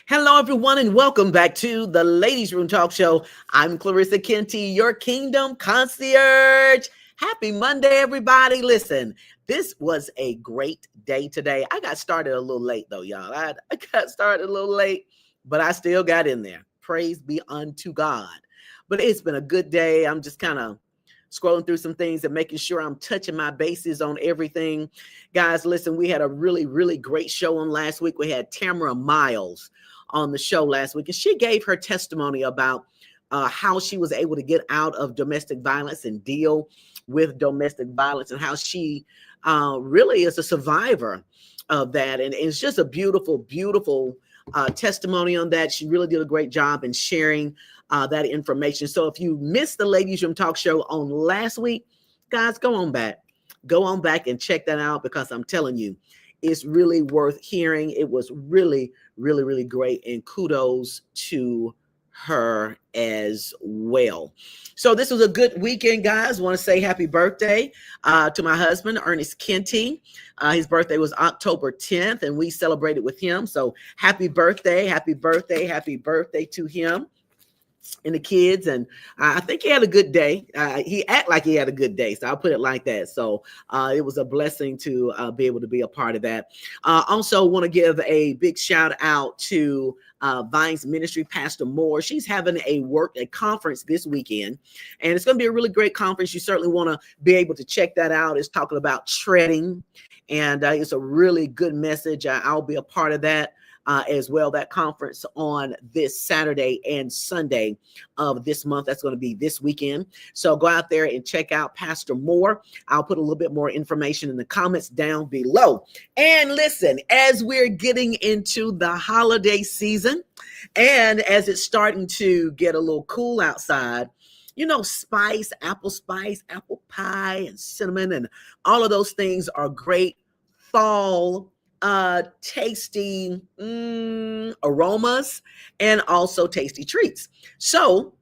Hello, everyone, and welcome back to the Ladies Room Talk Show. I'm Clarissa Kenty, your Kingdom Concierge. Happy Monday, everybody. Listen, this was a great day today. I got started a little late, though, y'all. I got started a little late, but I still got in there. Praise be unto God. But it's been a good day. I'm just kind of scrolling through some things and making sure I'm touching my bases on everything. Guys, listen, we had a really, really great show on last week. We had Tamara Miles on the show last week, and she gave her testimony about how she was able to get out of domestic violence and deal with domestic violence, and how she really is a survivor of that. And it's just a beautiful, beautiful testimony on that. She really did a great job in sharing that information. So if you missed the Ladies Room Talk Show on last week, guys, go on back and check that out, because I'm telling you, it's really worth hearing. It was really, really, really great. And kudos to her as well. So this was a good weekend, guys. I want to say happy birthday to my husband, Ernest Kenty. His birthday was October 10th, and we celebrated with him. So happy birthday, happy birthday, happy birthday to him and the kids. And I think he had a good day. He act like he had a good day, so I'll put it like that. So it was a blessing to be able to be a part of that. Also want to give a big shout out to Vine's Ministry, Pastor Moore. She's having a conference this weekend, and it's going to be a really great conference. You certainly want to be able to check that out. It's talking about treading, and it's a really good message. I'll be a part of that as well, that conference on this Saturday and Sunday of this month. That's going to be this weekend. So go out there and check out Pastor Moore. I'll put a little bit more information in the comments down below. And listen, as we're getting into the holiday season, and as it's starting to get a little cool outside, you know, apple pie, and cinnamon, and all of those things are great fall tasty aromas, and also tasty treats. So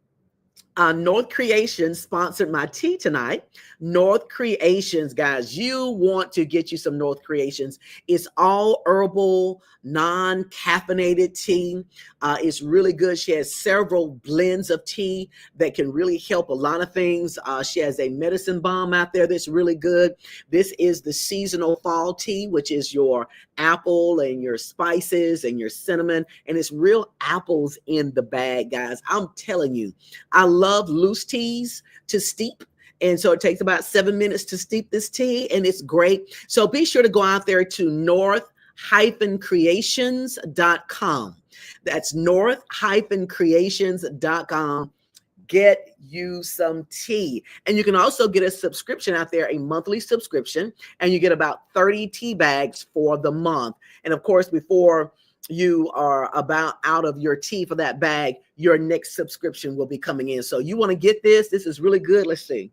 North Creations sponsored my tea tonight. North Creations, guys, you want to get you some North Creations. It's all herbal, non-caffeinated tea. It's really good. She has several blends of tea that can really help a lot of things. She has a medicine balm out there that's really good. This is the seasonal fall tea, which is your apple and your spices and your cinnamon, and it's real apples in the bag, guys. I'm telling you, I love loose teas to steep. And so it takes about 7 minutes to steep this tea, and it's great. So be sure to go out there to north-creations.com. That's north-creations.com. Get you some tea. And you can also get a subscription out there, a monthly subscription, and you get about 30 tea bags for the month. And of course, before you are about out of your tea for that bag, your next subscription will be coming in. So you want to get this. This is really good. Let's see.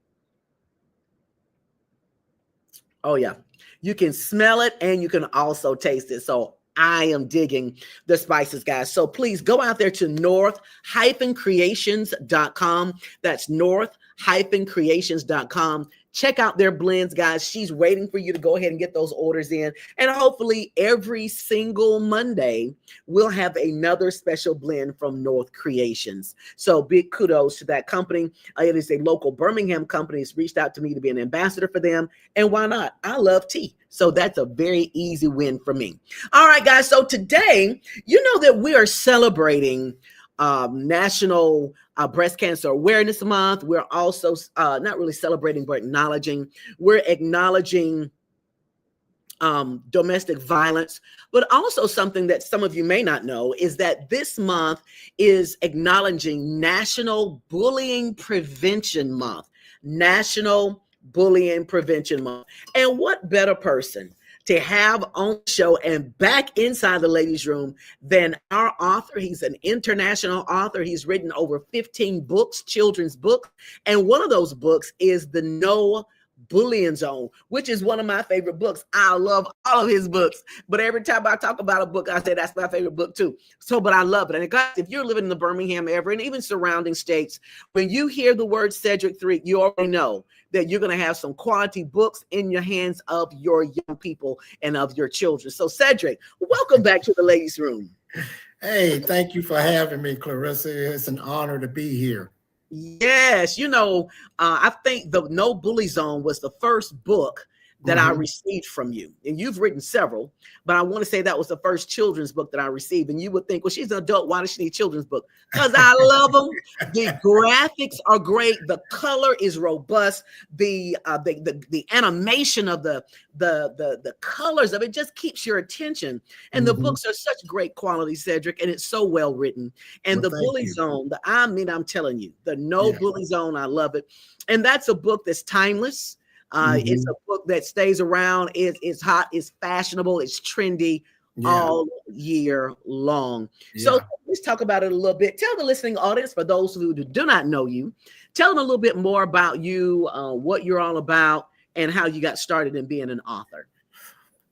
Oh, yeah. You can smell it, and you can also taste it. So I am digging the spices, guys. So please go out there to north-creations.com. That's north-creations.com. Check out their blends, guys. She's waiting for you to go ahead and get those orders in. And hopefully every single Monday, we'll have another special blend from North Creations. So big kudos to that company. It is a local Birmingham company. It's reached out to me to be an ambassador for them. And why not? I love tea. So that's a very easy win for me. All right, guys. So today, you know that we are celebrating National Breast Cancer Awareness Month. We're also not really celebrating, but we're acknowledging domestic violence. But also something that some of you may not know is that this month is acknowledging National Bullying Prevention Month. National Bullying Prevention Month. And what better person to have on the show and back inside the ladies' room than our author. He's an international author. He's written over 15 books, children's books. And one of those books is The No Bullying Zone, which is one of my favorite books. I love all of his books, but every time I talk about a book, I say that's my favorite book too. So, but I love it. And guys, if you're living in the Birmingham area and even surrounding states, when you hear the word Cedric Threatt, you already know that you're going to have some quality books in your hands of your young people and of your children. So Cedric, welcome back to the ladies' room. Hey, thank you for having me, Clarissa. It's an honor to be here. Yes, I think the No Bully Zone was the first book that I Hmm. received from you. And you've written several, but I want to say that was the first children's book that I received. And you would think, well, she's an adult. Why does she need children's book? Because I love them. The graphics are great. The color is robust. The animation of the colors of it just keeps your attention. And the Hmm. books are such great quality, Cedric, and it's so well written. And Well, the thank Bully you. Zone, I'm telling you, the No Yeah. Bully Zone, I love it. And that's a book that's timeless. It's Hmm. a book that stays around. It's hot, it's fashionable, it's trendy Yeah. all year long. So Yeah. let's talk about it a little bit. Tell the listening audience, for those who do not know you, tell them a little bit more about you, what you're all about, and how you got started in being an author.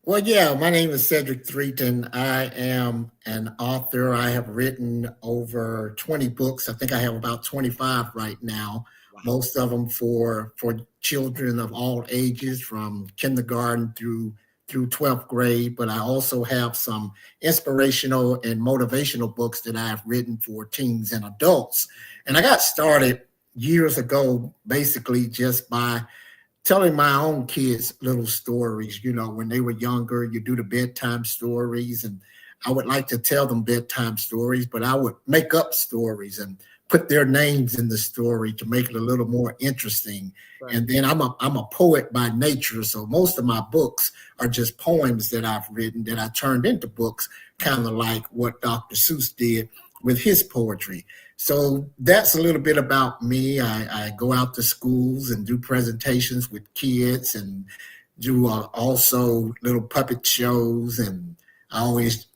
Well, yeah, my name is Cedric Threatt. I am an author. I have written over 20 books. I think I have about 25 right now, Wow. most of them for children of all ages, from kindergarten through 12th grade. But I also have some inspirational and motivational books that I have written for teens and adults. And I got started years ago, basically just by telling my own kids little stories. When they were younger, you do the bedtime stories, and I would like to tell them bedtime stories, but I would make up stories and put their names in the story to make it a little more interesting. Right. And then I'm a poet by nature, so most of my books are just poems that I've written that I turned into books, kind of like what Dr. Seuss did with his poetry. So that's a little bit about me. I go out to schools and do presentations with kids and do also little puppet shows. And I always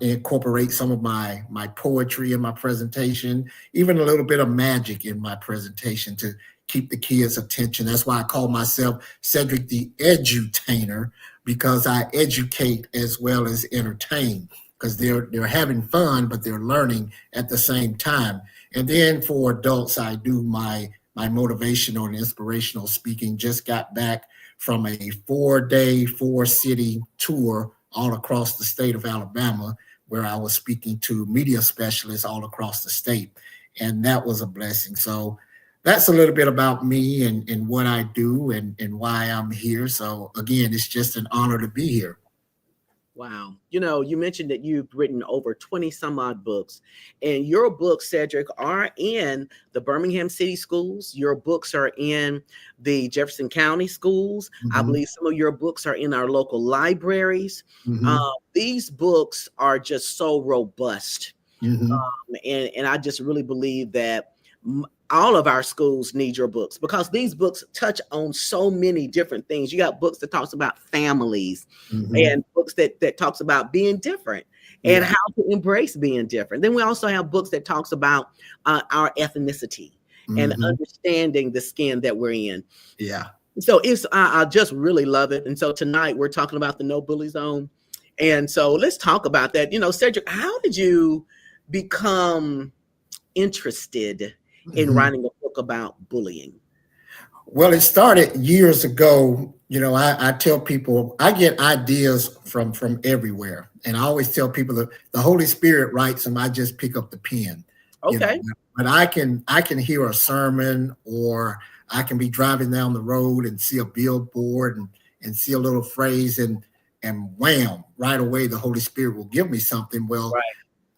incorporate some of my poetry in my presentation, even a little bit of magic in my presentation to keep the kids' attention. That's why I call myself Cedric the Edutainer, because I educate as well as entertain, because they're having fun, but they're learning at the same time. And then for adults, I do my motivational and inspirational speaking. Just got back from a 4-day, 4-city tour all across the state of Alabama, where I was speaking to media specialists all across the state. And that was a blessing. So that's a little bit about me and what I do and why I'm here. So again, it's just an honor to be here. Wow. You mentioned that you've written over 20 some odd books, and your books, Cedric, are in the Birmingham City schools. Your books are in the Jefferson County schools. I Hmm. believe some of your books are in our local libraries. Uh, Hmm. these books are just so robust. Hmm. And I just really believe that all of our schools need your books, because these books touch on so many different things. You got books that talks about families, Hmm. and books that talks about being different and Yeah. how to embrace being different. Then we also have books that talks about our ethnicity and Hmm. understanding the skin that we're in. Yeah. So I just really love it. And so tonight we're talking about the No Bully Zone. And so let's talk about that. Cedric, how did you become interested in Mhm. writing a book about bullying? Well, it started years ago. I tell people I get ideas from everywhere, and I always tell people that the Holy Spirit writes them. I just pick up the pen. You know, Okay. but I can hear a sermon, or I can be driving down the road and see a billboard and see a little phrase, and wham, right away the Holy Spirit will give me something. Well, Right.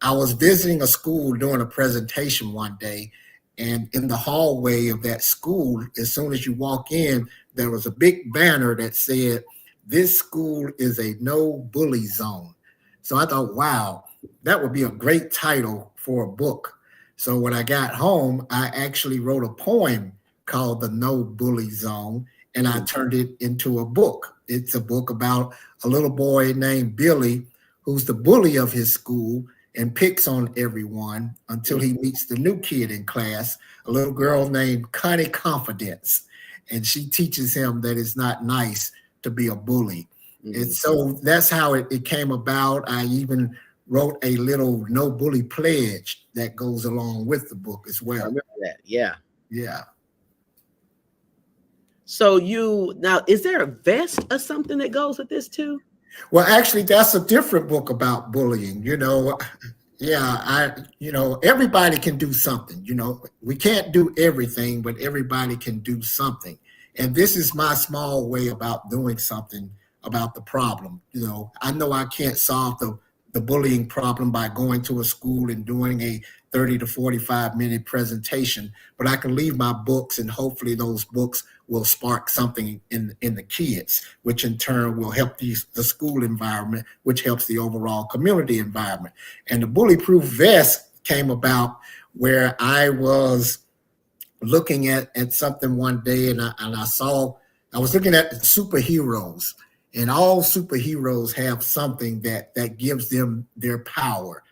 I was visiting a school doing a presentation one day, and in the hallway of that school, as soon as you walk in, there was a big banner that said, "This school is a no bully zone." So I thought, wow, that would be a great title for a book. So when I got home, I actually wrote a poem called The No Bully Zone, and I Mm, turned it into a book. It's a book about a little boy named Billy who's the bully of his school and picks on everyone until mm, he meets the new kid in class, a little girl named Connie Confidence. And she teaches him that it's not nice to be a bully. And mm. so that's how it came about. I even wrote a little no bully pledge that goes along with the book as I well. remember that. Yeah. Yeah. So is there a vest or something that goes with this too? Well, actually, that's a different book about bullying. Everybody can do something. We can't do everything, but everybody can do something. And this is my small way about doing something about the problem. I know I can't solve the bullying problem by going to a school and doing a 30 to 45-minute presentation, but I can leave my books, and hopefully those books will spark something in the kids, which in turn will help the school environment, which helps the overall community environment. And the bully-proof vest came about where I was looking at something one day, and I was looking at superheroes, and all superheroes have something that gives them their power.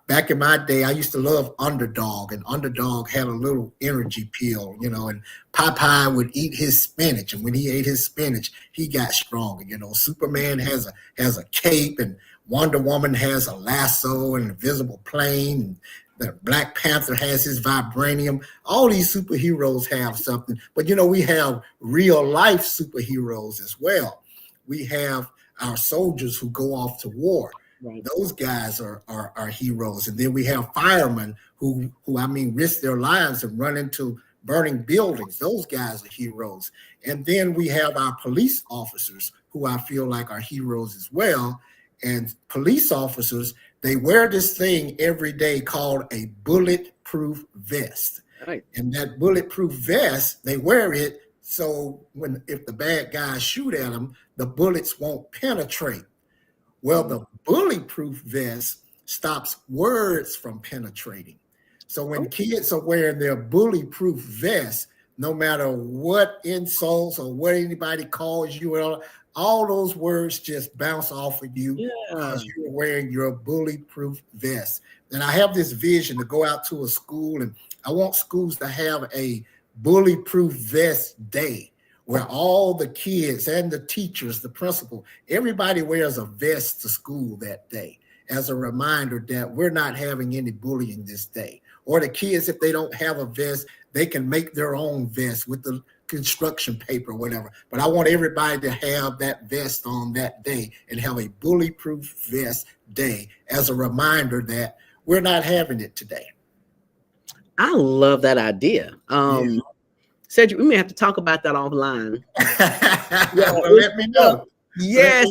Back in my day, I used to love Underdog, and Underdog had a little energy pill, and Popeye would eat his spinach, and when he ate his spinach, he got stronger. Superman has a cape, and Wonder Woman has a lasso and an invisible plane, and the Black Panther has his vibranium. All these superheroes have something, but we have real life superheroes as well. We have our soldiers who go off to war. Right. Those guys are heroes. And then we have firemen who risk their lives and run into burning buildings. Those guys are heroes. And then we have our police officers who I feel like are heroes as well. And police officers, they wear this thing every day called a bulletproof vest. Right. And that bulletproof vest, they wear it so if the bad guys shoot at them, the bullets won't penetrate. Well, the bulletproof vest stops words from penetrating. So when kids are wearing their bulletproof vest, no matter what insults or what anybody calls you, all those words just bounce off of you because you're wearing your bulletproof vest. And I have this vision to go out to a school, and I want schools to have a bulletproof vest day, where all the kids and the teachers, the principal, everybody wears a vest to school that day as a reminder that we're not having any bullying this day. Or the kids, if they don't have a vest, they can make their own vest with the construction paper or whatever. But I want everybody to have that vest on that day and have a bulletproof vest day as a reminder that we're not having it today. I love that idea. Cedric, we may have to talk about that offline. Well, let me know. Yes,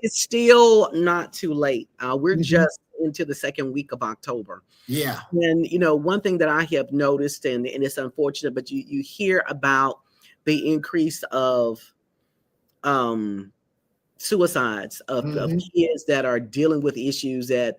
it's still not too late. We're just into the second week of October. Yeah. And, one thing that I have noticed, and it's unfortunate, but you hear about the increase of suicides of kids that are dealing with issues that,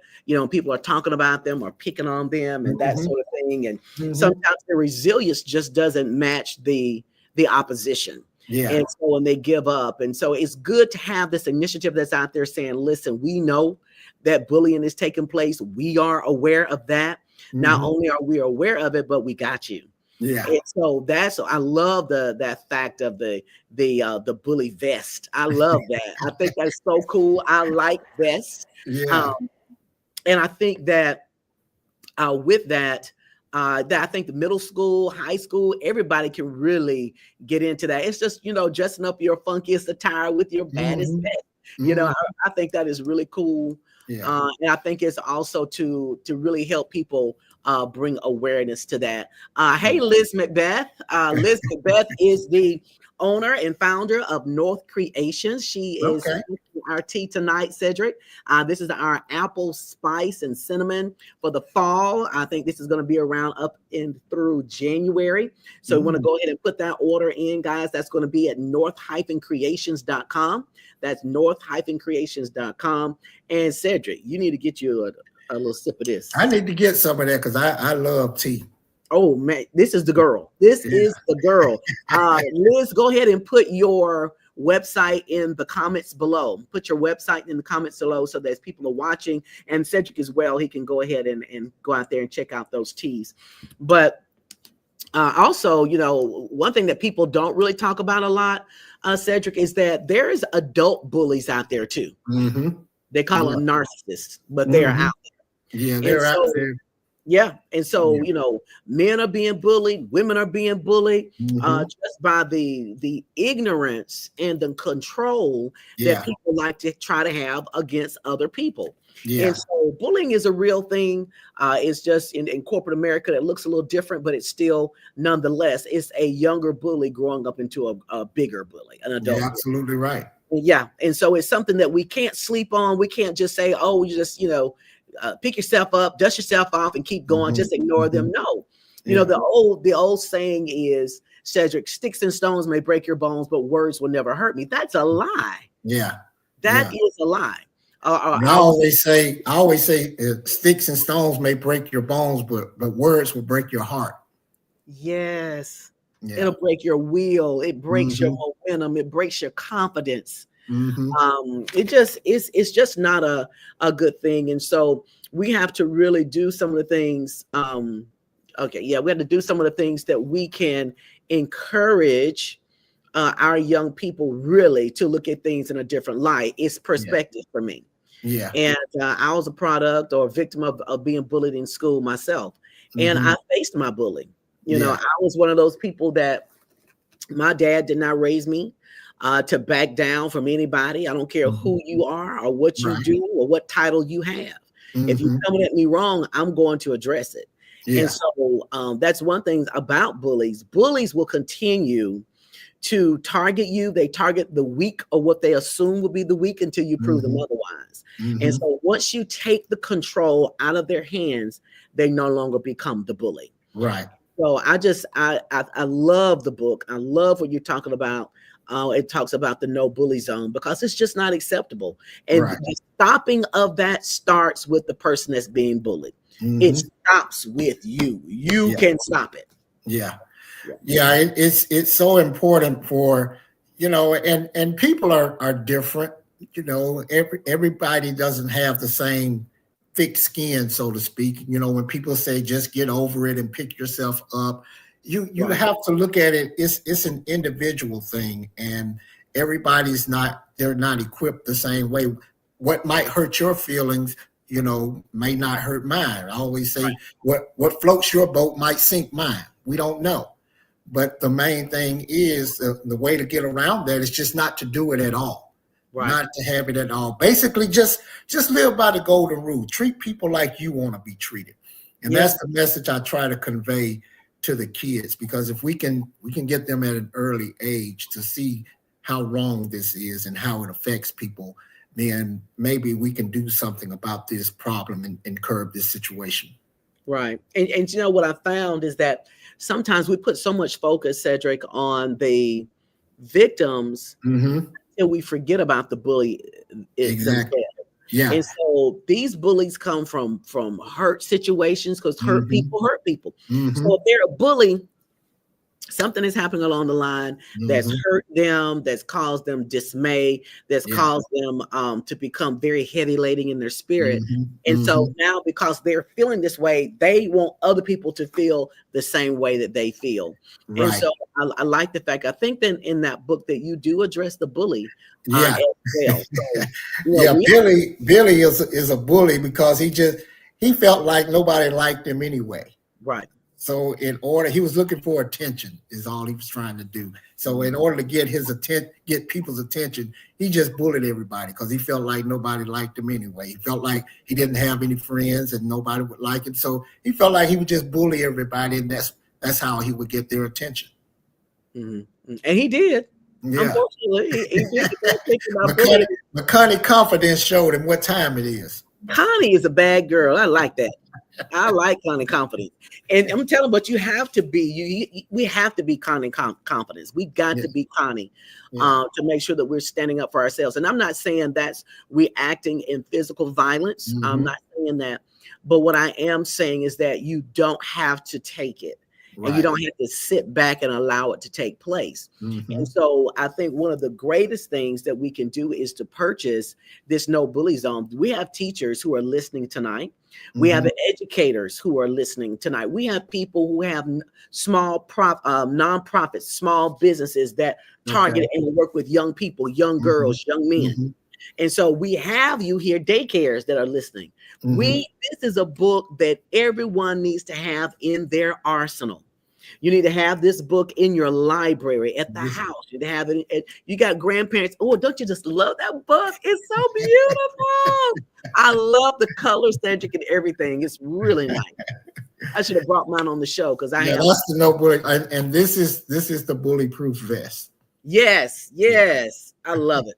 people are talking about them or picking on them and that sort of thing. And sometimes the resilience just doesn't match the opposition. Yeah. And so when they give up. And so it's good to have this initiative that's out there saying, listen, we know that bullying is taking place. We are aware of that. Not only are we aware of it, but we got you. Yeah. And so I love that fact of the bully vest. I love that. I think that's so cool. I like vests. Yeah. And I think that with that I think the middle school, high school, everybody can really get into that. It's just, dressing up your funkiest attire with your baddest vest. I think that is really cool. Yeah. And I think it's also to really help people bring awareness to that. Hey, Liz Macbeth. Liz Macbeth is the owner and founder of North Creations. She is our tea tonight, Cedric. This is our apple spice and cinnamon for the fall. I think this is going to be around up in through January. So we want to go ahead and put that order in, guys. That's going to be at north-creations.com. That's north-creations.com. And Cedric, you need to get you a little sip of this. I need to get some of that because I love tea. Oh man, this is the girl. This is the girl. Liz, go ahead and put your website in the comments below. Put your website in the comments below so that as people are watching, and Cedric as well, he can go ahead and go out there and check out those teas. But also, one thing that people don't really talk about a lot, Cedric, is that there is adult bullies out there too. They call them narcissists, but they're out there. Yeah, they're out there. Yeah. And so, Yeah. men are being bullied, women are being bullied, Hmm. just by the ignorance and the control that Yeah. people like to try to have against other people. And Yeah. so bullying is a real thing. It's just in corporate America that looks a little different, but it's still nonetheless, it's a younger bully growing up into a bigger bully, an You're adult bully. absolutely right. Yeah. And so it's something that we can't sleep on. We can't just say, oh, you just, pick yourself up, dust yourself off and keep going. Hmm. Just ignore Hmm. them. No, Yeah. the old saying is, Cedric, sticks and stones may break your bones, but words will never hurt me. That's a lie. Yeah. That Yeah. is a lie. And I always say, sticks and stones may break your bones, but words will break your heart. yes, Yeah. it'll break your will. It breaks your Hmm. momentum. It breaks your confidence. Hmm. It's just not a good thing. And so we have to really do some of the things. Okay, yeah, we have to do some of the things that we can encourage our young people really to look at things in a different light. It's Yeah. perspective for me. Yeah. And I was a product or a victim of being bullied in school myself. And Hmm. I faced my bullying. Yeah. I was one of those people that my dad did not raise me to back down from anybody. I don't care Hmm. who you are or what you Right. do or what title you have. If you're Hmm. coming at me wrong, I'm going to address it. And Yeah. so that's one thing about bullies. Bullies will continue to target you. They target the weak or what they assume will be the weak until you prove them Hmm. otherwise. And Hmm. so once you take the control out of their hands, they no longer become the bully. Right. So I love the book. I love what you're talking about. It talks about the no bully zone because it's just not acceptable. And Right. the stopping of that starts with the person that's being bullied. It Hmm. stops with you. You Yeah. can stop it. Yeah. Yeah. Yeah. It's so important for, and people are different. Everybody doesn't have the same thick skin, so to speak. When people say just get over it and pick yourself up, you Right. have to look at it. It's an individual thing, and they're not equipped the same way. What might hurt your feelings, may not hurt mine. I always say what floats your boat might sink mine. We don't know. But the main thing is the way to get around that is just not to do it at all, Right. not to have it at all. Basically, just live by the golden rule. Treat people like you want to be treated, and Yeah. that's the message I try to convey to the kids. Because if we can get them at an early age to see how wrong this is and how it affects people, then maybe we can do something about this problem and curb this situation. Right. And what I found is that sometimes we put so much focus, Cedric, on the victims Hmm. and we forget about the bully themselves. Exactly. Yeah. And so these bullies come from hurt situations because hurt Hmm. people hurt people. So Hmm. if they're a bully, something is happening along the line that's Hmm. hurt them, that's caused them dismay, that's Yeah. caused them to become very heavy laden in their spirit. Hmm. And so Hmm. now, because they're feeling this way, they want other people to feel the same way that they feel. And Right. so I like the fact, I think that in that book that you do address the bully as Yeah. well. So, Yeah. we Billy is a bully because he felt like nobody liked him anyway. right. So he was looking for attention is all he was trying to do. So in order to get people's attention, he just bullied everybody because he felt like nobody liked him anyway. He felt like he didn't have any friends and nobody would like him. So he felt like he would just bully everybody, and that's how he would get their attention. Mm-hmm. And he did. Yeah. Unfortunately, he did get that attention by bullying. McConaughey confidence showed him what time it is. Connie is a bad girl. I like that. I like Connie confidence, and I'm telling, but you have to be. We have to be Connie confidence. We got Yeah. to be Connie Yeah. to make sure that we're standing up for ourselves. And I'm not saying that's reacting in physical violence. I'm Hmm. not saying that, but what I am saying is that you don't have to take it. And you Right. don't have to sit back and allow it to take place. Hmm. And so I think one of the greatest things that we can do is to purchase this no bully zone. We have teachers who are listening tonight. We have Hmm. educators who are listening tonight. We have people who have small nonprofits, small businesses that Okay. target and work with young people, young Hmm. girls, young men. Hmm. And so we have you here, daycares that are listening. This is a book that everyone needs to have in their arsenal. You need to have this book in your library, at the house. You need to have it. You got grandparents. Oh, don't you just love that book? It's so beautiful. I love the color, Cedric, and everything. It's really nice. I should have brought mine on the show because I have. That's the notebook, and this is the bully-proof vest. Yes. I love it.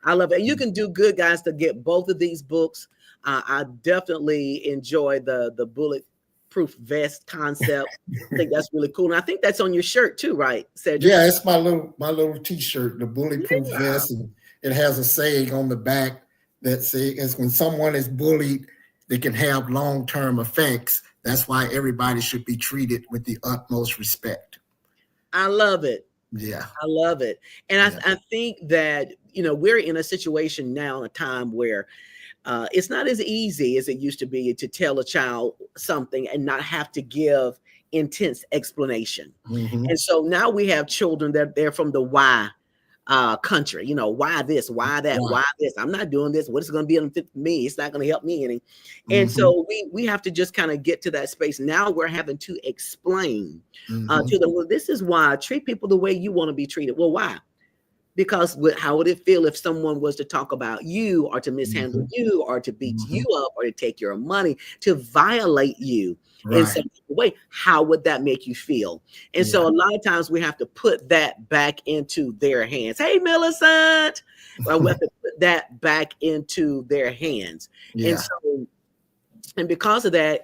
I love it. And you can do good, guys, to get both of these books. I definitely enjoy the bulletproof vest concept. I think that's really cool. And I think that's on your shirt too, right, Cedric? Yeah, it's my little t-shirt, the bulletproof vest, and it has a saying on the back that says, when someone is bullied, they can have long-term effects. That's why everybody should be treated with the utmost respect. I love it. Yeah. I love it. And I think that, we're in a situation now, a time where it's not as easy as it used to be to tell a child something and not have to give intense explanation. And so now we have children that they're from the why country, why this, why that, why this, I'm not doing this, what is it going to be on me? It's not going to help me any. And so we have to just kind of get to that space. Now we're having to explain to them, well, this is why. Treat people the way you want to be treated. Well, why? Because how would it feel if someone was to talk about you, or to mishandle you, or to beat you up, or to take your money, to violate you in some way? How would that make you feel? And so a lot of times we have to put that back into their hands. Hey, Millicent, well, we have to put that back into their hands. And because of that,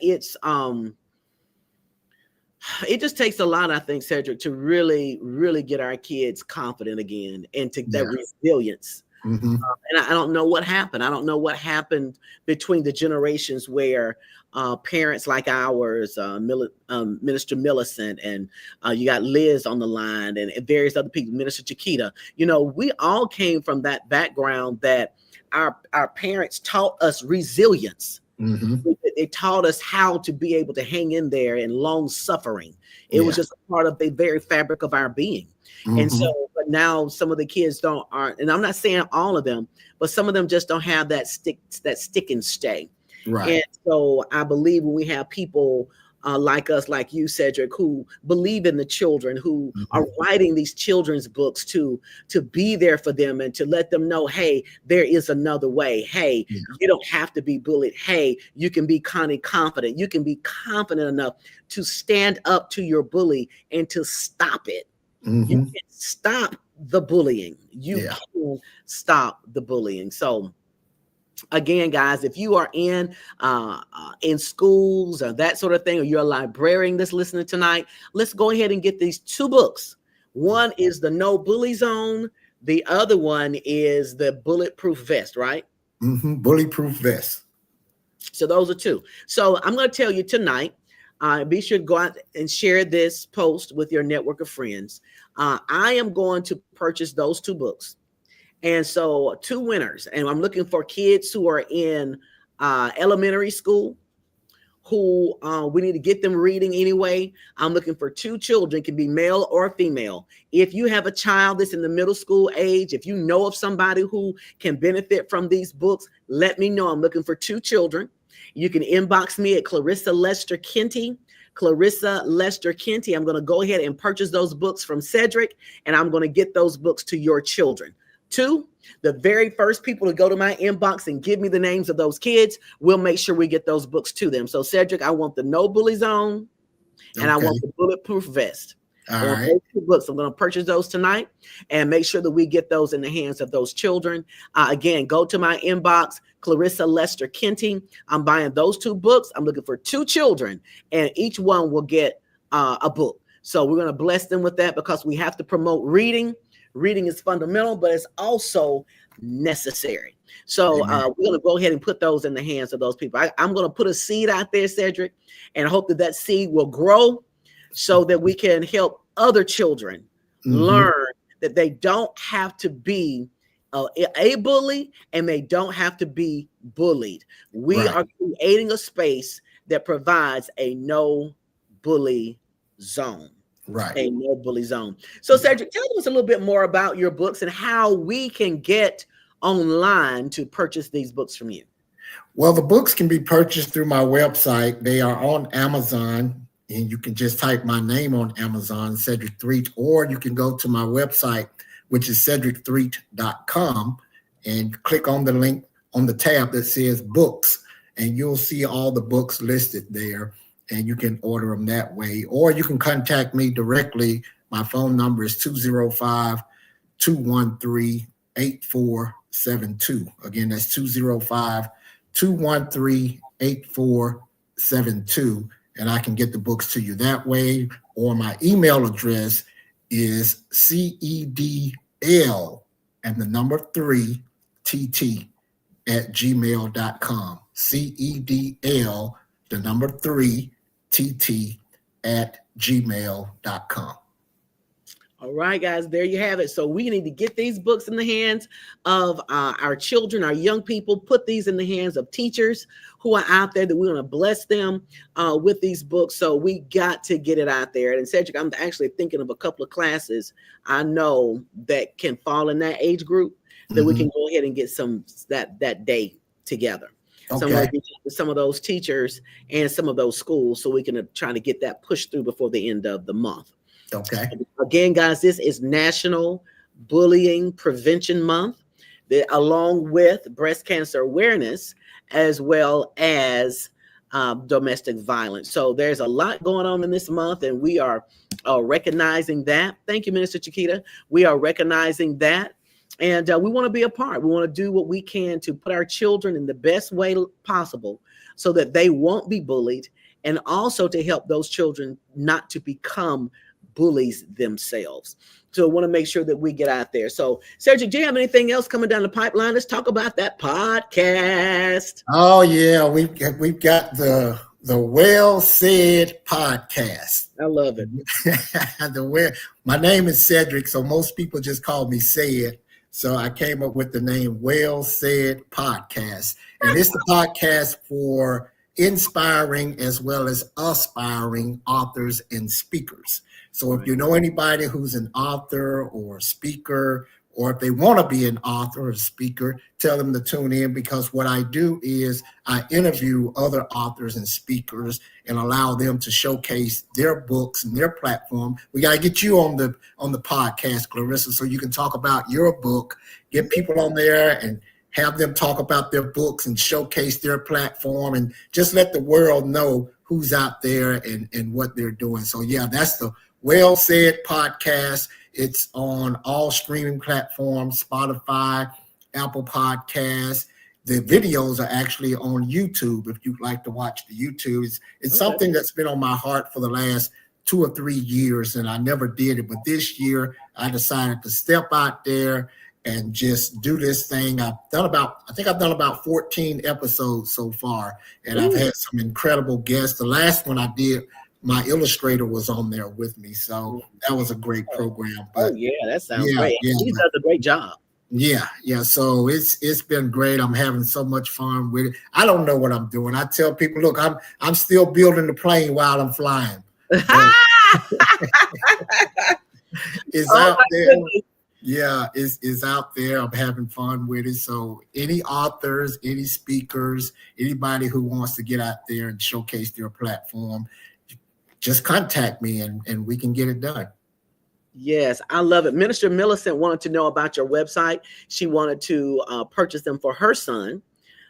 it just takes a lot, I think, Cedric, to really, really get our kids confident again, and to that resilience. And I don't know what happened. I don't know what happened between the generations where parents like ours, Minister Millicent, and you got Liz on the line, and various other people, Minister Chiquita. We all came from that background that our parents taught us resilience. They taught us how to be able to hang in there, and long suffering. It was just a part of the very fabric of our being. And so, but now some of the kids aren't, and I'm not saying all of them, but some of them just don't have that stick and stay. And so I believe when we have people like us, like you, Cedric, who believe in the children, who are writing these children's books to be there for them and to let them know, hey, there is another way. Hey, you don't have to be bullied. Hey, you can be confident. You can be confident enough to stand up to your bully and to stop it. You can stop the bullying. You can stop the bullying. So again, guys, if you are in schools or that sort of thing, or you're a librarian that's listening tonight, let's go ahead and get these two books. One is the No Bully Zone. The other one is the Bulletproof Vest, right? Bulletproof Vest. So those are two. So I'm going to tell you tonight, be sure to go out and share this post with your network of friends. I am going to purchase those two books. And so two winners, and I'm looking for kids who are in elementary school, who we need to get them reading anyway. I'm looking for two children, can be male or female. If you have a child that's in the middle school age, if you know of somebody who can benefit from these books, let me know. I'm looking for two children. You can inbox me at Clarissa Lester Kenty. Clarissa Lester Kenty. I'm going to go ahead and purchase those books from Cedric, and I'm going to get those books to your children. Two, the very first people to go to my inbox and give me the names of those kids, we'll make sure we get those books to them. So, Cedric, I want the No Bully Zone, and I want the Bulletproof Vest. All right. Those two books. I'm going to purchase those tonight and make sure that we get those in the hands of those children. Again, go to my inbox, Clarissa Lester Kenty. I'm buying those two books. I'm looking for two children, and each one will get a book. So we're going to bless them with that, because we have to promote reading. Reading is fundamental, but it's also necessary. So we're going to go ahead and put those in the hands of those people. I'm going to put a seed out there, Cedric, and hope that that seed will grow so that we can help other children learn that they don't have to be a bully, and they don't have to be bullied. We are creating a space that provides a no bully zone. A no bully zone. So, Cedric, tell us a little bit more about your books and how we can get online to purchase these books from you? Well, the books can be purchased through my website. They are on Amazon, and you can just type my name on Amazon, Cedric Threatt, or you can go to my website, which is cedricthreatt.com, and click on the link on the tab that says books, and you'll see all the books listed there, and you can order them that way. Or you can contact me directly. My phone number is 205-213-8472. Again, that's 205-213-8472, and I can get the books to you that way. Or my email address is CEDL and the number 3 TT at gmail.com. CEDL, the number 3 TT at gmail.com. All right, guys, there you have it. So we need to get these books in the hands of our children, our young people, put these in the hands of teachers who are out there, that we want to bless them with these books. So we got to get it out there. And Cedric, I'm actually thinking of a couple of classes I know that can fall in that age group, that we can go ahead and get that day together. Okay. Some of those teachers and some of those schools, so we can try to get that pushed through before the end of the month. Okay. Again, guys, this is National Bullying Prevention Month, along with breast cancer awareness, as well as domestic violence. So there's a lot going on in this month, and we are recognizing that. Thank you, Minister Chiquita. We are recognizing that, and we want to be a part. We want to do what we can to put our children in the best way possible so that they won't be bullied, and also to help those children not to become bullies themselves. So I want to make sure that we get out there. So Cedric, do you have anything else coming down the pipeline? Let's talk about that podcast. Oh yeah, we've got the Well Said podcast. I love it. My name is Cedric, so most people just call me Said. So I came up with the name Well Said Podcast, and it's the podcast for inspiring as well as aspiring authors and speakers. So if you know anybody who's an author or a speaker, or if they want to be an author or a speaker, tell them to tune in, because what I do is I interview other authors and speakers and allow them to showcase their books and their platform. We got to get you on the podcast, Clarissa, so you can talk about your book, get people on there and have them talk about their books and showcase their platform, and just let the world know who's out there and what they're doing. So yeah, that's the Well Said Podcast. It's on all streaming platforms, Spotify, Apple Podcasts. The videos are actually on YouTube if you'd like to watch the YouTube. It's something that's been on my heart for the last 2 or 3 years, and I never did it. But this year, I decided to step out there and just do this thing. I think I've done about 14 episodes so far, and I've had some incredible guests. The last one I did, my illustrator was on there with me, so that was a great program. But, that sounds great. Yeah, he does a great job. Yeah. So it's been great. I'm having so much fun with it. I don't know what I'm doing. I tell people, look, I'm still building the plane while I'm flying. It's out there. Goodness. Yeah, it's out there. I'm having fun with it. So any authors, any speakers, anybody who wants to get out there and showcase their platform, just contact me and we can get it done. Yes, I love it. Minister Millicent wanted to know about your website. She wanted to purchase them for her son.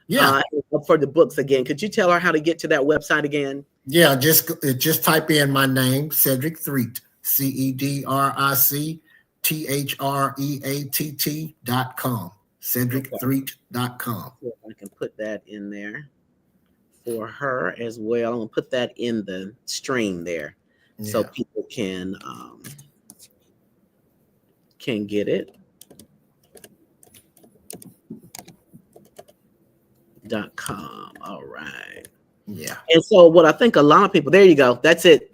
Yeah. For the books again. Could you tell her how to get to that website again? Yeah, just type in my name, Cedric Threatt, CEDRICTHREATT.com, CedricThreatt.com. I can put that in there for her as well. I'm gonna put that in the stream there, so people can get it. .com. All right. Yeah. And so what I think a lot of people, there you go. That's it.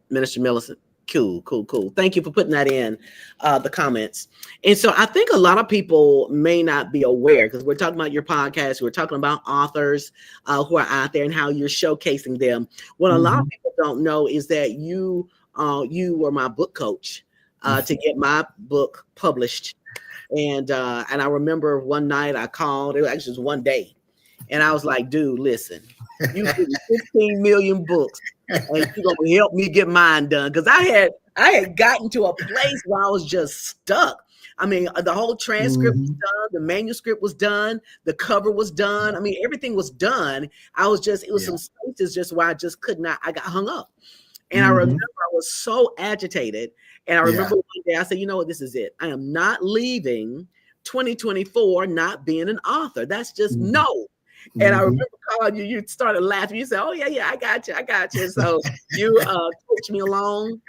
Minister Millicent. Cool. Thank you for putting that in the comments. And so I think a lot of people may not be aware, because we're talking about your podcast. We're talking about authors who are out there and how you're showcasing them. What a lot of people don't know is that you were my book coach to get my book published And I remember one night I called, it was actually just one day, and I was like, dude, listen, you give me 15 million books and you're gonna help me get mine done. Because I had gotten to a place where I was just stuck. I mean, the whole transcript was done, the manuscript was done, the cover was done. I mean, everything was done. I was just, it was some spaces just where I just could not, I got hung up. And I remember I was so agitated. And I remember one day I said, you know what, this is it. I am not leaving 2024 not being an author. That's just no. And I remember calling you, you started laughing. You said, oh, yeah, I got you. So you coached me along.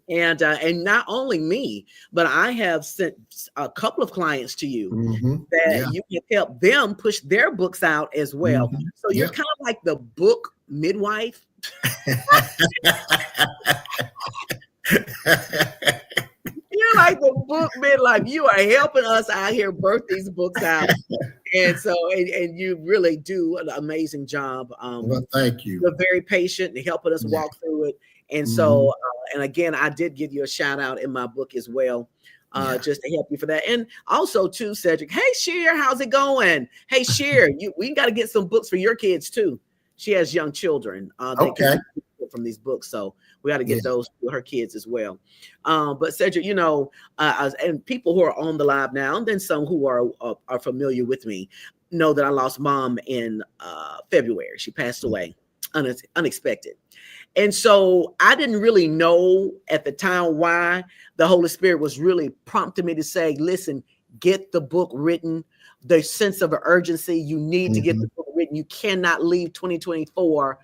And not only me, but I have sent a couple of clients to you that you can help them push their books out as well. So you're kind of like the book midwife. You're like the book midwife. You are helping us out here birth these books out. And so, and you really do an amazing job. Well, thank you. You're very patient and helping us walk through it. And so, and again, I did give you a shout out in my book as well, just to help you for that. And also too, Cedric, hey, Sheer, how's it going? Hey, Sheer, we got to get some books for your kids too. She has young children that can from these books. So we got to get those to her kids as well. But Cedric, you know, and people who are on the live now, and then some who are familiar with me, know that I lost mom in February. She passed away unexpected. And so I didn't really know at the time why. The Holy Spirit was really prompting me to say, listen, get the book written. The sense of urgency, you need to get the book written. You cannot leave 2024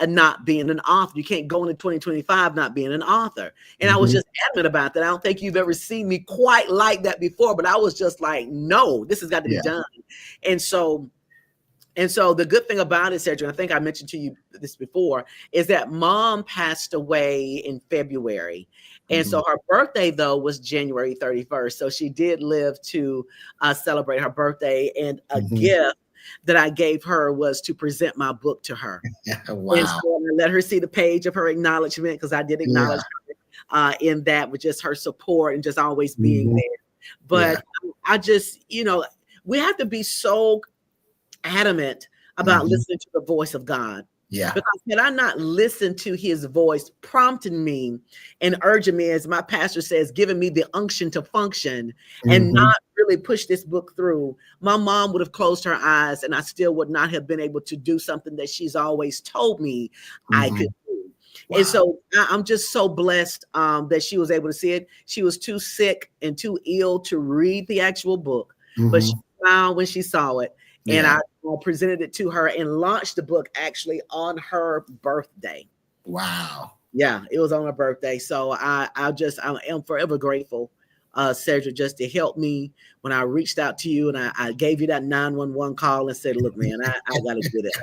and not being an author. You can't go into 2025 not being an author. And I was just adamant about that. I don't think you've ever seen me quite like that before, but I was just like, no, this has got to be done. And so the good thing about it, Cedric, I think I mentioned to you this before, is that mom passed away in February. And so her birthday, though, was January 31st. So she did live to celebrate her birthday. And a gift that I gave her was to present my book to her. Wow. And so I let her see the page of her acknowledgement, because I did acknowledge her in that, with just her support and just always being there. But I just, you know, we have to be so adamant about listening to the voice of God. Yeah. Because had I not listened to his voice prompting me and urging me, as my pastor says, giving me the unction to function and not really push this book through, my mom would have closed her eyes and I still would not have been able to do something that she's always told me I could do. Wow. And so I'm just so blessed that she was able to see it. She was too sick and too ill to read the actual book, but she smiled when she saw it. And I presented it to her and launched the book actually on her birthday. Wow. Yeah, it was on her birthday. So I am forever grateful, Cedric, just to help me when I reached out to you and I gave you that 911 call and said, look, man, I got to get it.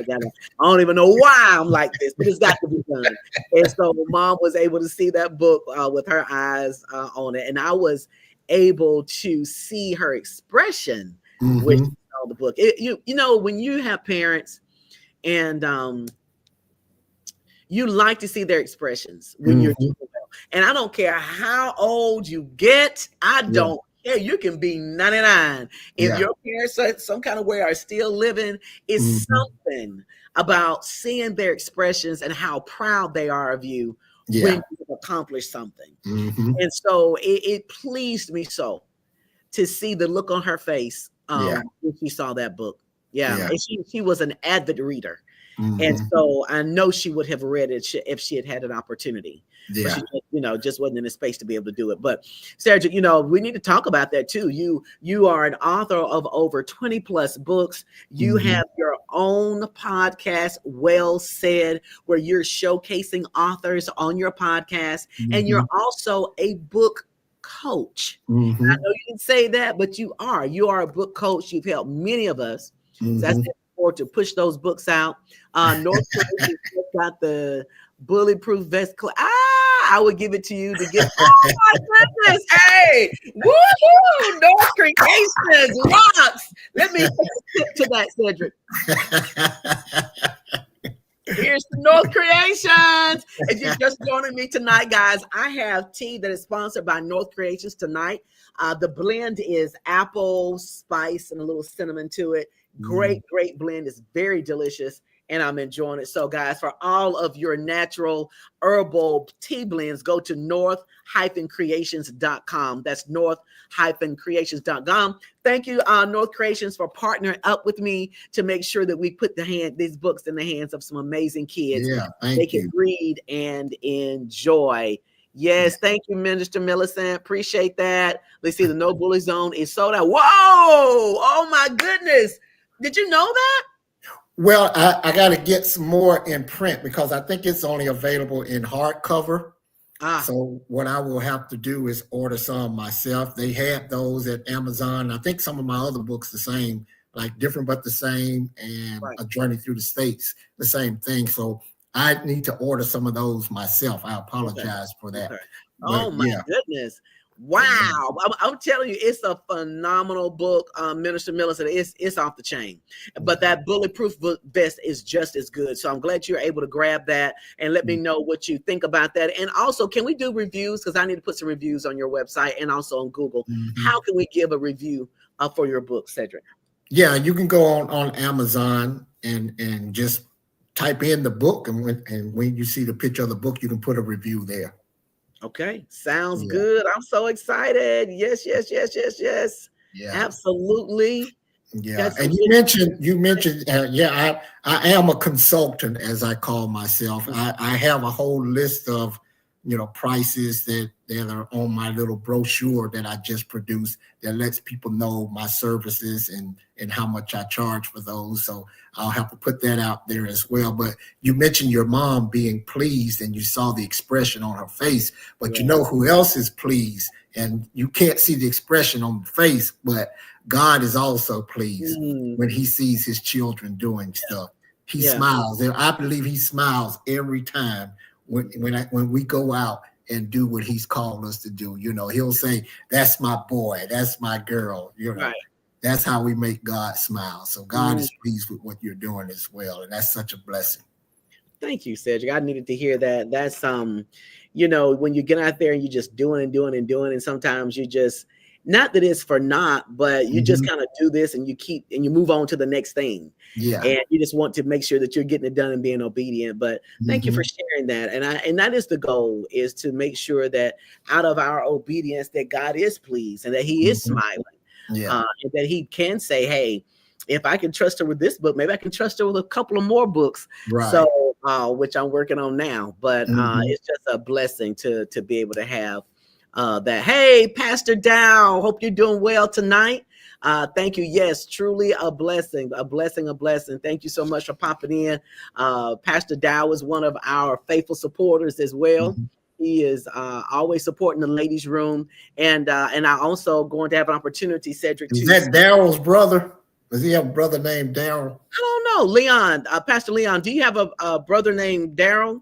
I don't even know why I'm like this, but it's got to be done. And so mom was able to see that book with her eyes on it. And I was able to see her expression, which the book. You know, when you have parents and you like to see their expressions when you're doing well. And I don't care how old you get. I don't care. You can be 99. If your parents some kind of way are still living, it's something about seeing their expressions and how proud they are of you when you've accomplished something. And so it pleased me so to see the look on her face when she saw that book. And she was an avid reader. And so I know she would have read it if she had had an opportunity. But she, you know, just wasn't in a space to be able to do it. But Cedric, you know, we need to talk about that too. You are an author of over 20 plus books. You have your own podcast, Well Said, where you're showcasing authors on your podcast. And you're also a book coach. I know you didn't say that, but you are a book coach. You've helped many of us. So that's important to push those books out. North Carolina got the bulletproof vest. I would give it to you to get. Oh my goodness! Hey, woohoo! North Creations rocks. Let me tip to that, Cedric. Here's the North Creations. If you're just joining me tonight, guys, I have tea that is sponsored by North Creations tonight. The blend is apple, spice, and a little cinnamon to it. Great blend. It's very delicious, and I'm enjoying it. So, guys, for all of your natural herbal tea blends, go to north-creations.com. That's north-creations.com. Thank you, North Creations, for partnering up with me to make sure that we put these books in the hands of some amazing kids. Yeah, they can read and enjoy. Yes, thank you, Minister Millicent. Appreciate that. Let's see, the No Bully Zone is sold out. Whoa! Oh my goodness! Did you know that? Well, I got to get some more in print because I think it's only available in hardcover. So what I will have to do is order some myself. They had those at Amazon. I think some of my other books the same, like Different But the Same and A Journey Through the States, the same thing. So I need to order some of those myself. I apologize for that. Oh my goodness. Wow. I'm telling you, it's a phenomenal book, Minister Millicent. It's off the chain. But that bulletproof vest is just as good. So I'm glad you're able to grab that and let me know what you think about that. And also, can we do reviews? Because I need to put some reviews on your website and also on Google. How can we give a review for your book, Cedric? Yeah, you can go on Amazon and just type in the book. And when you see the picture of the book, you can put a review there. Okay, sounds good. I'm so excited. Yes. Yeah, absolutely. Yeah, and you mentioned, I am a consultant, as I call myself. I have a whole list of, prices that are on my little brochure that I just produced that lets people know my services and how much I charge for those. So I'll have to put that out there as well. But you mentioned your mom being pleased and you saw the expression on her face, but you know who else is pleased? And you can't see the expression on the face, but God is also pleased when he sees his children doing stuff. He smiles. And I believe he smiles every time when we go out and do what he's called us to do. He'll say, that's my boy, that's my girl. That's how we make God smile. So God is pleased with what you're doing as well. And that's such a blessing. Thank you, Cedric. I needed to hear that. That's when you get out there and you're just doing and sometimes you just, not that it's for naught, but you just kind of do this and you move on to the next thing. Yeah. And you just want to make sure that you're getting it done and being obedient. But thank you for sharing that. And that is the goal, is to make sure that out of our obedience that God is pleased and that he is smiling. And that he can say, hey, if I can trust her with this book, maybe I can trust her with a couple of more books. Right. So, which I'm working on now. But it's just a blessing to be able to have that. Hey, Pastor Dow, hope you're doing well tonight. Thank you. Yes, truly a blessing. Thank you so much for popping in. Pastor Dow is one of our faithful supporters as well. He is always supporting the ladies' room, and I also going to have an opportunity, Cedric. Is that Daryl's brother? Does he have a brother named Daryl? I don't know, Leon. Pastor Leon, do you have a brother named Daryl?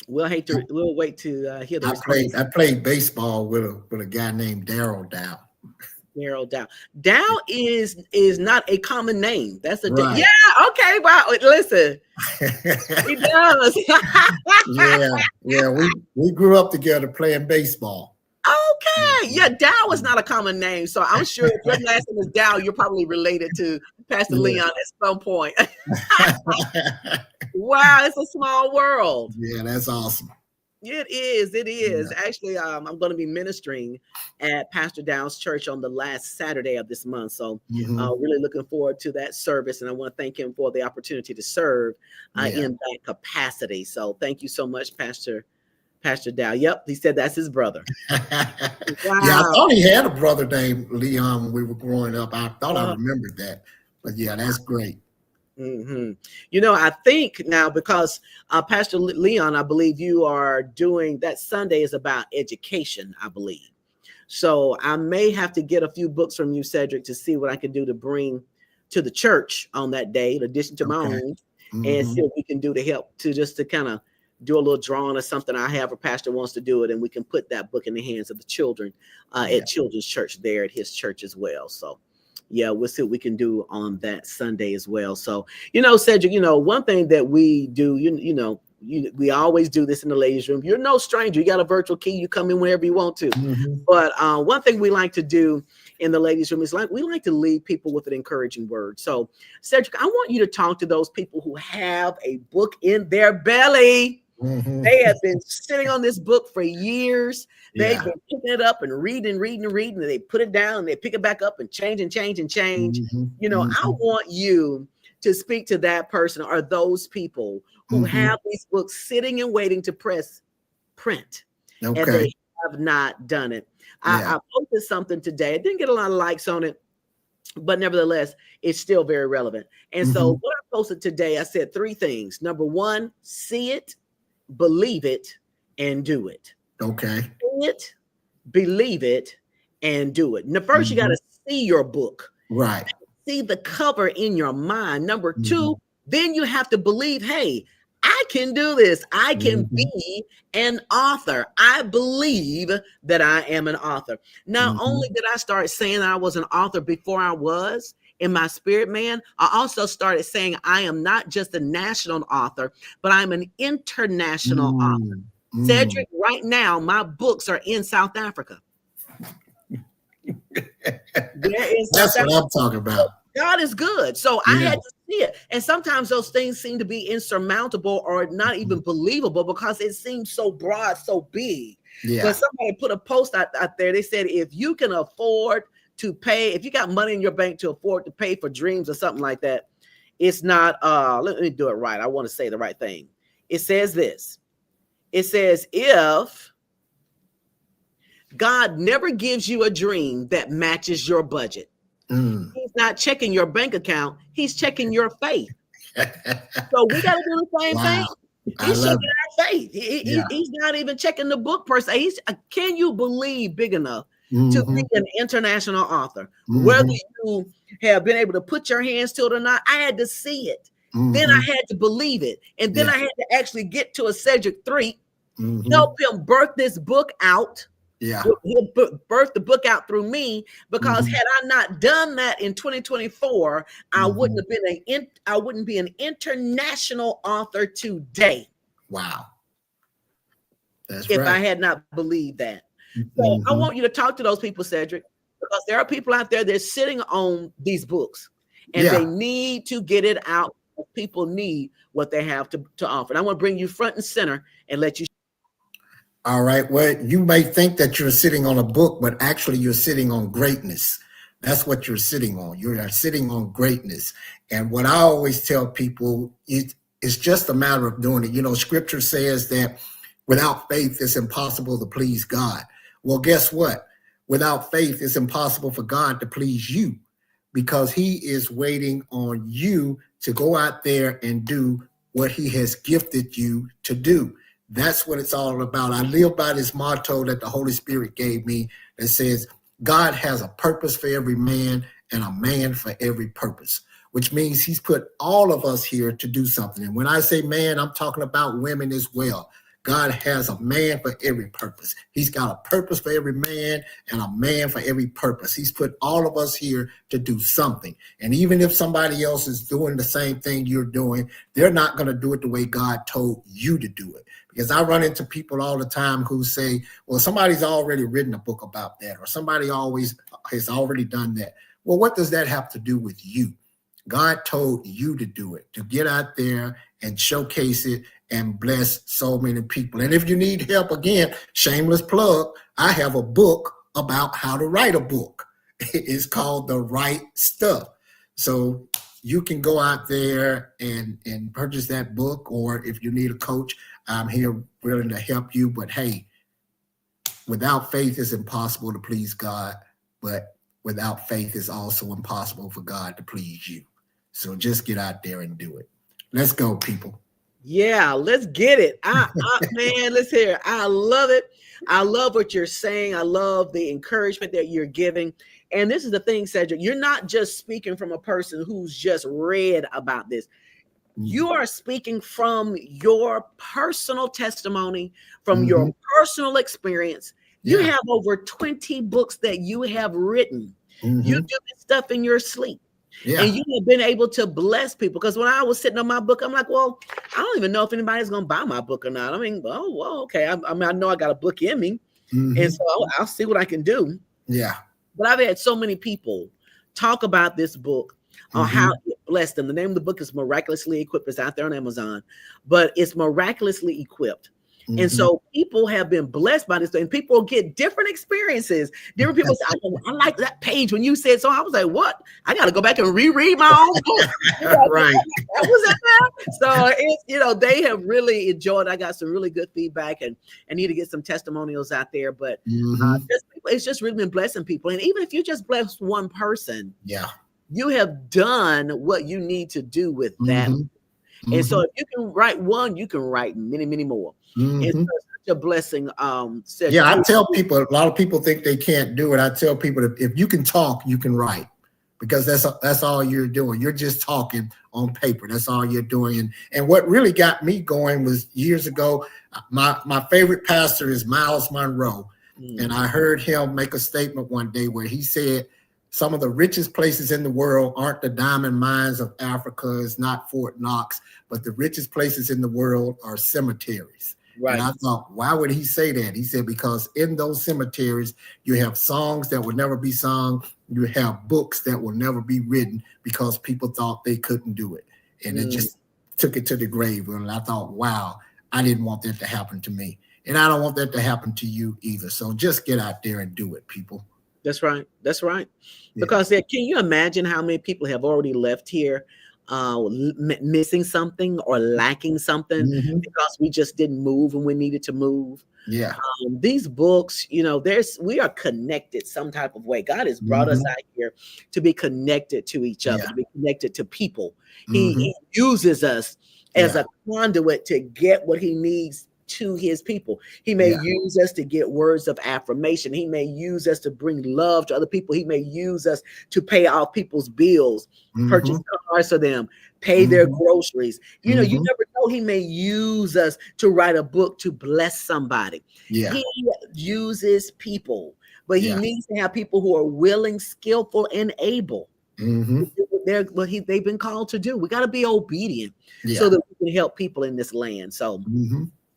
We'll wait to hear the response. I played baseball with a guy named Daryl Dow. Daryl Dow. Dow is not a common name. That's a right. Okay. Wow. Listen, he does. We grew up together playing baseball. Okay. Yeah, Dow is not a common name. So I'm sure if your last name is Dow, you're probably related to Pastor Leon at some point. Wow, it's a small world. Yeah, that's awesome. It is. Yeah. Actually, I'm going to be ministering at Pastor Dow's church on the last Saturday of this month. So really looking forward to that service. And I want to thank him for the opportunity to serve in that capacity. So thank you so much, Pastor Dow. Yep, he said that's his brother. Wow. Yeah, I thought he had a brother named Leon when we were growing up. I thought I remembered that. But yeah, that's great. I think now, because Pastor Leon, I believe you are doing that Sunday is about education, I believe. So I may have to get a few books from you, Cedric, to see what I can do to bring to the church on that day, in addition to my own, and see what we can do to help to kind of do a little drawing or something. I have a pastor wants to do it, and we can put that book in the hands of the children at Children's Church there at his church as well. So Yeah, we'll see what we can do on that Sunday as well. So, Cedric, one thing that we do, we always do this in the ladies' room. You're no stranger. You got a virtual key. You come in whenever you want to. But one thing we like to do in the ladies' room is we like to leave people with an encouraging word. So, Cedric, I want you to talk to those people who have a book in their belly. They have been sitting on this book for years. They've been picking it up and reading. And they put it down and they pick it back up and change. I want you to speak to that person or those people who have these books sitting and waiting to press print. Okay. And they have not done it. I posted something today. I didn't get a lot of likes on it, but nevertheless, it's still very relevant. And so what I posted today, I said 3 things. Number 1, see it, believe it, and do it. Okay. See it, believe it, and do it. Now, first, you got to see your book. Right. See the cover in your mind. Number 2, then you have to believe, hey, I can do this. I can be an author. I believe that I am an author. Not only did I start saying I was an author before I was in my spirit, man, I also started saying I am not just a national author, but I'm an international author. Cedric, right now, my books are in South Africa. That's what I'm talking about. God is good. So I had to see it. And sometimes those things seem to be insurmountable or not even believable because it seems so broad, so big. Yeah. But somebody put a post out there. They said, if you can afford to pay, if you got money in your bank to afford to pay for dreams or something like that, it's not, let me do it right. I want to say the right thing. It says this. It says, if God never gives you a dream that matches your budget, he's not checking your bank account. He's checking your faith. So we got to do the same thing. He's checking our faith. He's not even checking the book per se. Can you believe big enough to be an international author? Whether you have been able to put your hands to it or not, I had to see it. Then I had to believe it. And then I had to actually get to a Cedric Threatt, help him birth this book out. Yeah, he'll birth the book out through me, because had I not done that in 2024, I wouldn't have been I wouldn't be an international author today. Wow, that's if right. I had not believed that. So I want you to talk to those people, Cedric, because there are people out there that's sitting on these books and they need to get it out. People need what they have to offer. And I want to bring you front and center and let you. All right. Well, you may think that you're sitting on a book, but actually you're sitting on greatness. That's what you're sitting on. You are sitting on greatness. And what I always tell people, it's just a matter of doing it. You know, scripture says that without faith, it's impossible to please God. Well, guess what? Without faith, it's impossible for God to please you, because he is waiting on you to go out there and do what he has gifted you to do. That's what it's all about. I live by this motto that the Holy Spirit gave me that says, God has a purpose for every man and a man for every purpose, which means he's put all of us here to do something. And when I say man, I'm talking about women as well. God has a man for every purpose. He's got a purpose for every man and a man for every purpose. He's put all of us here to do something. And even if somebody else is doing the same thing you're doing, they're not going to do it the way God told you to do it. Because I run into people all the time who say, well, somebody's already written a book about that, or somebody has already done that. Well, what does that have to do with you? God told you to do it, to get out there and showcase it and bless so many people. And if you need help, again, shameless plug, I have a book about how to write a book. It's called The Right Stuff. So you can go out there and purchase that book, or if you need a coach, I'm here willing to help you. But hey, without faith, it's impossible to please God, but without faith, it's also impossible for God to please you. So just get out there and do it. Let's go, people. Yeah, let's get it. Man, let's hear it. I love it. I love what you're saying. I love the encouragement that you're giving. And this is the thing, Cedric, you're not just speaking from a person who's just read about this. You are speaking from your personal testimony, from your personal experience. You have over 20 books that you have written. You do this stuff in your sleep. Yeah. And you have been able to bless people. Because when I was sitting on my book, I'm like, well, I don't even know if anybody's going to buy my book or not. I mean, well, okay. I mean, I know I got a book in me. And so I'll see what I can do. Yeah. But I've had so many people talk about this book, on how it blessed them. The name of the book is Miraculously Equipped. It's out there on Amazon, but it's Miraculously Equipped. And so people have been blessed by this, and people get different experiences. Different people say, I like that page when you said so. I was like, what? I got to go back and reread my own book. Right. That was it. So it's, they have really enjoyed. I got some really good feedback, and I need to get some testimonials out there. But it's just really been blessing people. And even if you just bless one person, you have done what you need to do with that. And so if you can write one, you can write many, many more. It's such a blessing. Cedric. I tell people, a lot of people think they can't do it. I tell people that if you can talk, you can write, because that's all you're doing. You're just talking on paper. That's all you're doing. And what really got me going was years ago, my favorite pastor is Miles Monroe. And I heard him make a statement one day where he said, some of the richest places in the world aren't the diamond mines of Africa, it's not Fort Knox, but the richest places in the world are cemeteries. Right. And I thought, why would he say that? He said, because in those cemeteries, you have songs that will never be sung. You have books that will never be written because people thought they couldn't do it. And it just took it to the grave. And I thought, wow, I didn't want that to happen to me. And I don't want that to happen to you either. So just get out there and do it, people. That's right. That's right. Yeah. Because can you imagine how many people have already left here missing something or lacking something because we just didn't move when we needed to move? Yeah. These books, we are connected some type of way. God has brought us out here to be connected to each other, to be connected to people. He uses us as a conduit to get what he needs to his people. He may use us to get words of affirmation. He may use us to bring love to other people. He may use us to pay off people's bills, purchase cars for them, pay their groceries. You never know. He may use us to write a book to bless somebody. Yeah. He uses people, but he needs to have people who are willing, skillful, and able. They've been called to do. We got to be obedient so that we can help people in this land. So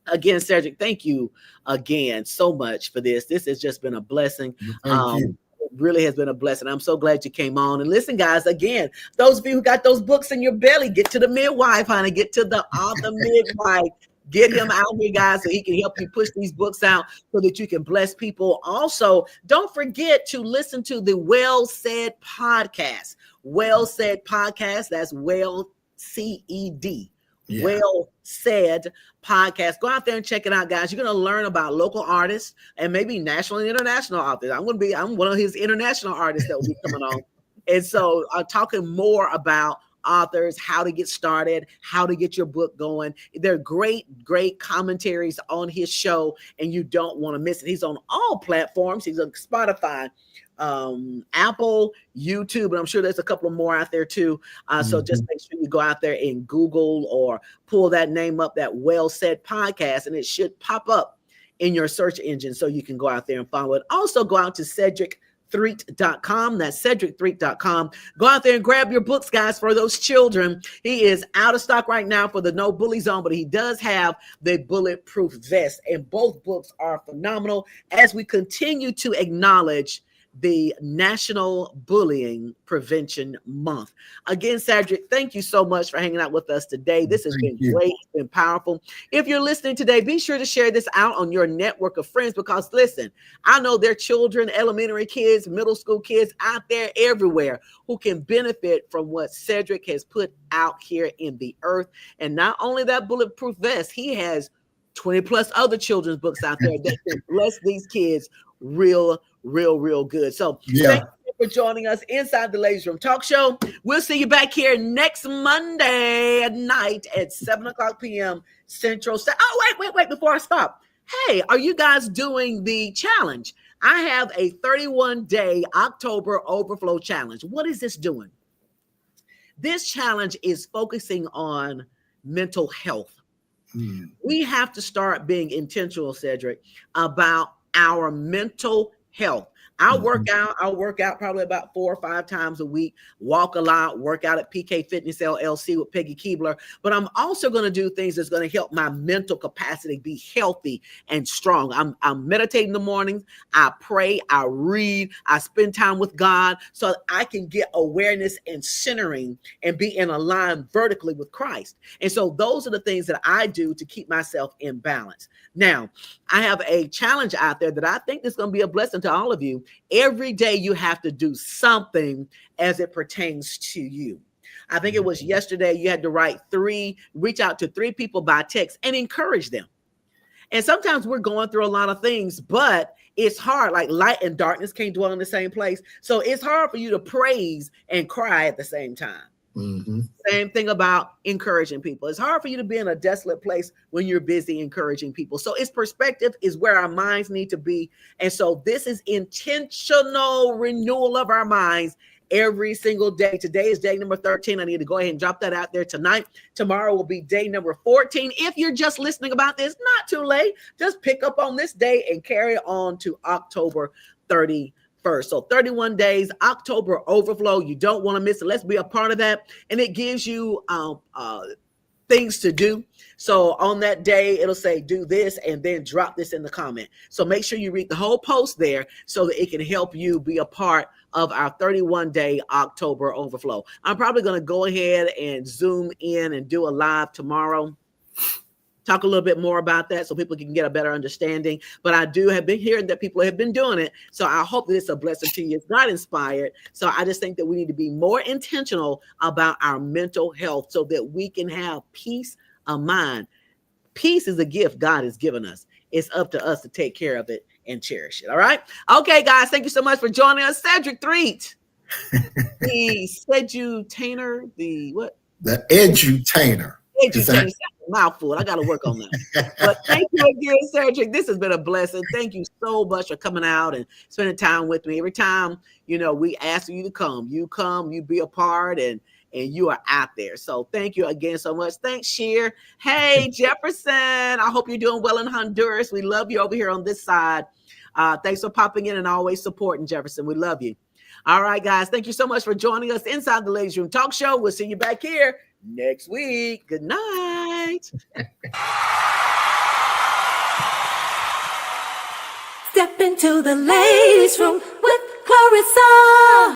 again, Cedric, thank you again so much for this. This has just been a blessing. Thank you. It really has been a blessing. I'm so glad you came on. And listen, guys, again, those of you who got those books in your belly, get to the midwife, honey. Get to the author midwife. Get him out here, guys, so he can help you push these books out so that you can bless people. Also, don't forget to listen to the Well Said podcast. Well Said podcast. That's Well C-E-D. Yeah. Well Said podcast. Go out there and check it out, guys. You're going to learn about local artists and maybe national and international authors. I'm one of his international artists that will be coming on. And so I'm talking more about authors, how to get started, how to get your book going. They're great commentaries on his show, and you don't want to miss it. He's on all platforms. He's on Spotify, Apple, YouTube, and I'm sure there's a couple more out there too. So just make sure you go out there and Google or pull that name up, that Well Said podcast, and it should pop up in your search engine so you can go out there and follow it. Also go out to Threatt.com. That's Threatt.com. Go out there and grab your books, guys, for those children. He is out of stock right now for the No Bully Zone, but he does have the Bulletproof Vest, and both books are phenomenal as we continue to acknowledge the National Bullying Prevention Month. Again, Cedric, thank you so much for hanging out with us today. This has been great. It's been powerful. If you're listening today, be sure to share this out on your network of friends, because listen, I know there are children, elementary kids, middle school kids out there everywhere who can benefit from what Cedric has put out here in the earth. And not only that Bulletproof Vest, he has 20 plus other children's books out there that can bless these kids real good. So thank you for joining us inside the Ladies Room Talk Show. We'll see you back here next Monday at night at 7:00 p.m. Central. Oh, wait, before I stop. Hey, are you guys doing the challenge? I have a 31-day October Overflow Challenge. What is this doing? This challenge is focusing on mental health. We have to start being intentional, Cedric, about our mental health. I'll work out probably about 4 or 5 times a week, walk a lot, work out at PK Fitness LLC with Peggy Keebler. But I'm also going to do things that's going to help my mental capacity be healthy and strong. I'm meditating in the mornings. I pray, I read, I spend time with God so I can get awareness and centering and be in a line vertically with Christ. And so those are the things that I do to keep myself in balance. Now, I have a challenge out there that I think is going to be a blessing to all of you. Every day you have to do something as it pertains to you. I think it was yesterday you had to reach out to 3 people by text and encourage them. And sometimes we're going through a lot of things, but it's hard. Like light and darkness can't dwell in the same place. So it's hard for you to praise and cry at the same time. Mm-hmm. Same thing about encouraging people. It's hard for you to be in a desolate place when you're busy encouraging people. So it's perspective is where our minds need to be. And so this is intentional renewal of our minds every single day. Today is day number 13. I need to go ahead and drop that out there tonight. Tomorrow will be day number 14. If you're just listening about this, not too late. Just pick up on this day and carry on to October 31st. So 31 days, October overflow. You don't want to miss it. Let's be a part of that. And it gives you things to do. So on that day, it'll say, do this, and then drop this in the comment. So make sure you read the whole post there so that it can help you be a part of our 31-day October overflow. I'm probably going to go ahead and zoom in and do a live tomorrow. Talk a little bit more about that so people can get a better understanding. But I have been hearing that people have been doing it. So I hope that it's a blessing to you. It's not inspired. So I just think that we need to be more intentional about our mental health so that we can have peace of mind. Peace is a gift God has given us. It's up to us to take care of it and cherish it. All right. Okay, guys. Thank you so much for joining us. Cedric Threatt, the sedutainer, the what? The edutainer. Edutainer. Mouthful. I got to work on that. But thank you again, Cedric. This has been a blessing. Thank you so much for coming out and spending time with me. Every time, we ask you to come, you be a part, and you are out there. So thank you again so much. Thanks, Sheer. Hey, Jefferson. I hope you're doing well in Honduras. We love you over here on this side. Thanks for popping in and always supporting, Jefferson. We love you. All right, guys. Thank you so much for joining us inside the Ladies Room Talk Show. We'll see you back here next week. Good night. Step into the ladies' room with Clarissa.